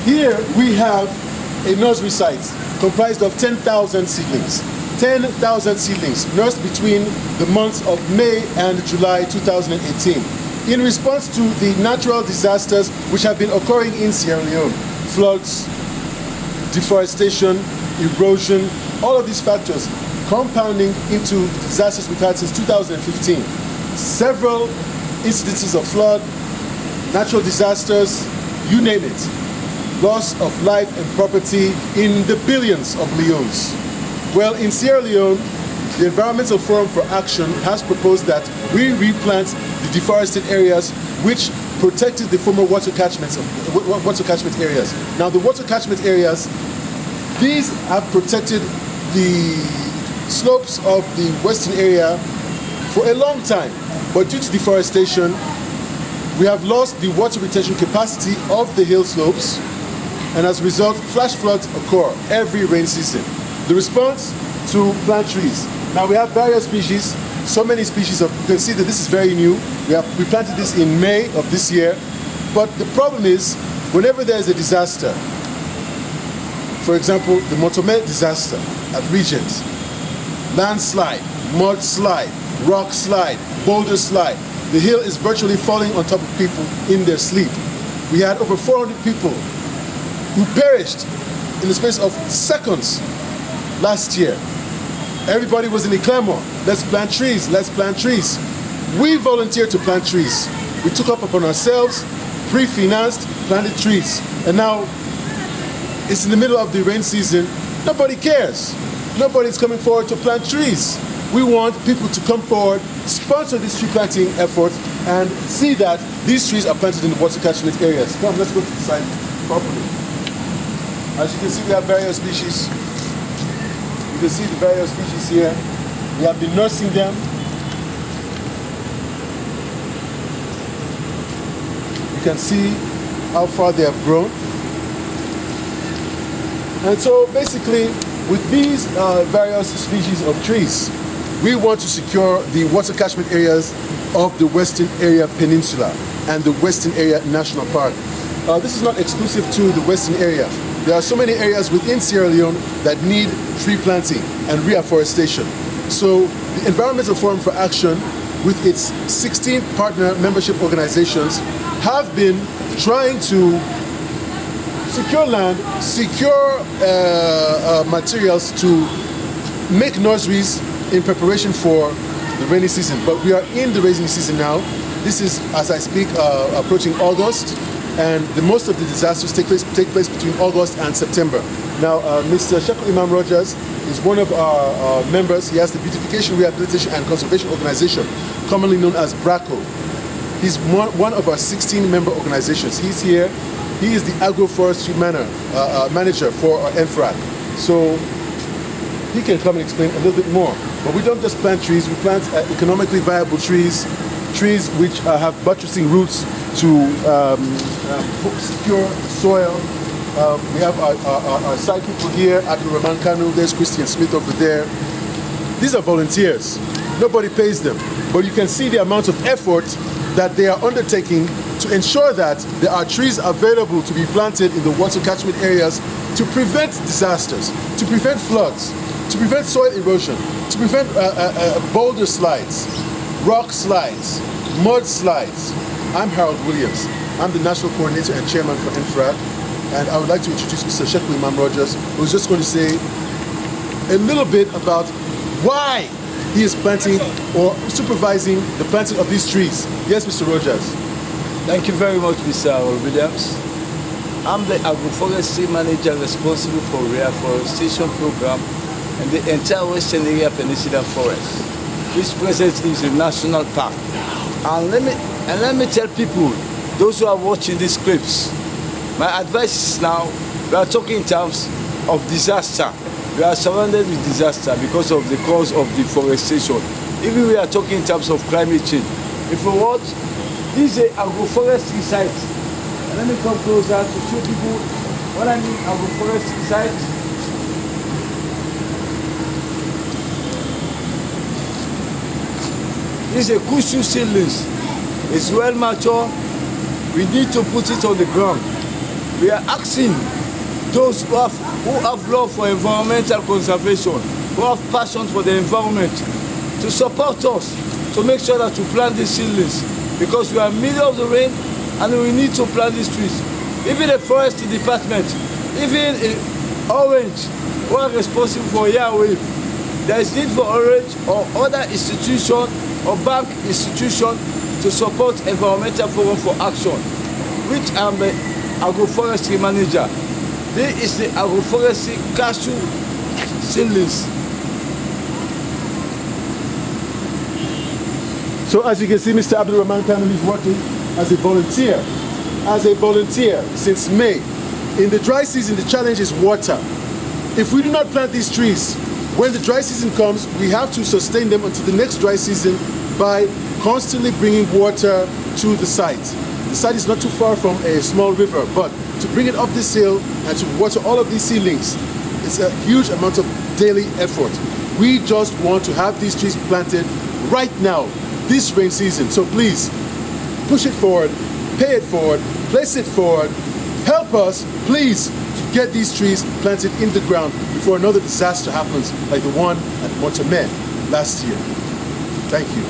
Here we have a nursery site comprised of 10,000 seedlings. 10,000 seedlings nursed between the months of May and July 2018 in response to the natural disasters which have been occurring in Sierra Leone. Floods, deforestation, erosion, all of these factors compounding into disasters we've had since 2015. Several incidences of flood, natural disasters, you name it. Loss of life and property in the billions of leones. Well, in Sierra Leone, the Environmental Forum for Action has proposed that we replant the deforested areas which protected the former water catchment areas. Now, the water catchment areas, these have protected the slopes of the western area for a long time, but due to deforestation, we have lost the water retention capacity of the hill slopes, and as a result, flash floods occur every rain season. The response to plant trees. Now we have various species, so many species of, you can see that this is very new. We planted this in May of this year, but the problem is, whenever there is a disaster, for example, the Motome disaster at Regent, landslide, mudslide, rock slide, boulder slide, the hill is virtually falling on top of people in their sleep. We had over 400 people who perished in the space of seconds last year. Everybody was in a clamor. Let's plant trees, let's plant trees. We volunteered to plant trees. We took up upon ourselves, pre-financed, planted trees. And now it's in the middle of the rain season. Nobody cares. Nobody's coming forward to plant trees. We want people to come forward, sponsor this tree planting effort, and see that these trees are planted in the water catchment areas. Come, let's go to the side properly. As you can see, we have various species. You can see the various species here. We have been nursing them. You can see how far they have grown. And so basically, with these various species of trees, we want to secure the water catchment areas of the Western Area Peninsula and the Western Area National Park. This is not exclusive to the Western Area. There are so many areas within Sierra Leone that need tree planting and reforestation. So the Environmental Forum for Action, with its 16 partner membership organizations, have been trying to secure land, secure materials to make nurseries in preparation for the rainy season. But we are in the rainy season now. This is, as I speak, approaching August, and most of the disasters take place between August and September. Now, Mr. Sheku Imam Rogers is one of our members. He has the Beautification, Rehabilitation and Conservation Organization, commonly known as BRACO. He's one of our 16 member organizations. He's here. He is the agroforestry manager for Enforac. So he can come and explain a little bit more. But we don't just plant trees, we plant economically viable trees which have buttressing roots to secure soil. We have our site people here, Adil Rahman Kanu, there's Christian Smith over there. These are volunteers. Nobody pays them. But you can see the amount of effort that they are undertaking to ensure that there are trees available to be planted in the water catchment areas to prevent disasters, to prevent floods, to prevent soil erosion, to prevent boulder slides, rock slides, mud slides. I'm Harold Williams. I'm the National Coordinator and Chairman for Enforac, and I would like to introduce Mr. Sheku Imam Rogers, who's just going to say a little bit about why he is planting or supervising the planting of these trees. Yes, Mr. Rogers. Thank you very much, Mr. Harold Williams. I'm the agroforestry manager responsible for reforestation program in the entire Western Area Peninsula Forest, which presently is a national park. And let me tell people, those who are watching these clips, my advice is now, we are talking in terms of disaster. We are surrounded with disaster because of the cause of deforestation. Even we are talking in terms of climate change. If you watch, this is an agroforestry site. And let me come closer to show people what I mean agroforestry site. This is a cushion seedlings. It's well mature. We need to put it on the ground. We are asking those who have love for environmental conservation, who have passion for the environment, to support us, to make sure that we plant these seedlings, because we are in the middle of the rain and we need to plant these trees. Even the forestry department, even in Orange, who are responsible for Yahweh, there is need for Orange or other institution or bank institution to support environmental forum for action, which I'm the agroforestry manager. This is the agroforestry cashew seedlings. So as you can see, Mr. Abdul Rahman Kanu is working as a volunteer. As a volunteer since May. In the dry season, the challenge is water. If we do not plant these trees, when the dry season comes, we have to sustain them until the next dry season by constantly bringing water to the site. The site is not too far from a small river, but to bring it up this hill and to water all of these seedlings, it's a huge amount of daily effort. We just want to have these trees planted right now, this rain season. So please, push it forward, pay it forward, place it forward, help us, please, to get these trees planted in the ground before another disaster happens like the one at Montame last year. Thank you.